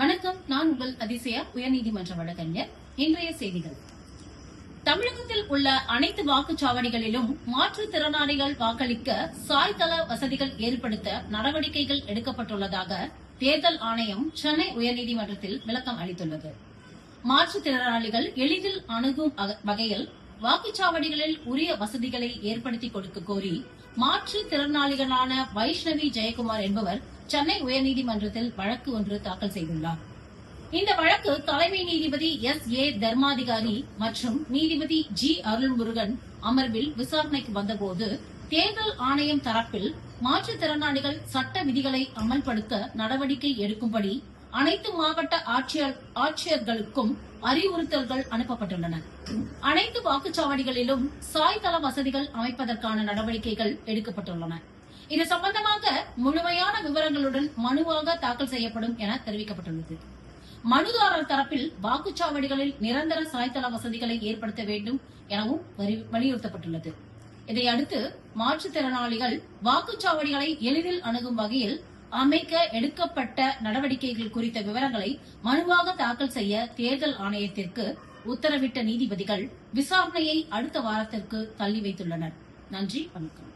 வணக்கம். நான் உங்கள் அதிசயா உயர்நீதிமன்ற வழக்கறிஞர். இன்றைய செய்திகள். தமிழகத்தில் உள்ள அனைத்து வாக்குச்சாவடிகளிலும் மாற்றுத்திறனாளிகள் வாக்களிக்க சாய்தள வசதிகள் ஏற்படுத்த நடவடிக்கைகள் எடுக்கப்பட்டுள்ளதாக தேர்தல் ஆணையம் சென்னை உயர்நீதிமன்றத்தில் விளக்கம் அளித்துள்ளது. மாற்றுத்திறனாளிகள் எளிதில் அணுகும் வகையில் வாக்குச்சாவடிகளில் உரிய வசதிகளை ஏற்படுத்தி கொடுக்க கோரி மாற்றுத்திறனாளிகளான வைஷ்ணவி ஜெயக்குமார் என்பவர் சென்னை உயர்நீதிமன்றத்தில் வழக்கு ஒன்று தாக்கல் செய்துள்ளார். இந்த வழக்கு தலைமை நீதிபதி S.A. தர்மாதிகாரி மற்றும் நீதிபதி G. அருள்முருகன் அமர்வில் விசாரணைக்கு வந்தபோது தேர்தல் ஆணையம் தரப்பில் மாற்றுத்திறனாளிகள் சட்ட விதிகளை அமல்படுத்த நடவடிக்கை எடுக்கும்படி அனைத்து மாவட்ட ஆட்சியர்களுக்கும் அறிவுறுத்தல்கள் அனுப்பப்பட்டுள்ளன. அனைத்து வாக்குச்சாவடிகளிலும் சாய்தள வசதிகள் அமைப்பதற்கான நடவடிக்கைகள் எடுக்கப்பட்டுள்ளன. இது சம்பந்தமாக முழுமையான விவரங்களுடன் மனுவாக தாக்கல் செய்யப்படும் என தெரிவிக்கப்பட்டுள்ளது. மனுதாரர் தரப்பில் வாக்குச்சாவடிகளில் நிரந்தர சாய்தள வசதிகளை ஏற்படுத்த வேண்டும் எனவும் வலியுறுத்தப்பட்டுள்ளது. இதையடுத்து மாற்றுத்திறனாளிகள் வாக்குச்சாவடிகளை எளிதில் அணுகும் வகையில் அமைக்க எடுக்கப்பட்ட நடவடிக்கைகள் குறித்த விவரங்களை மனுவாக தாக்கல் செய்ய தேர்தல் ஆணையத்திற்கு உத்தரவிட்ட நீதிபதிகள் விசாரணையை அடுத்த வாரத்திற்கு தள்ளி வைத்துள்ளனர். நன்றி, வணக்கம்.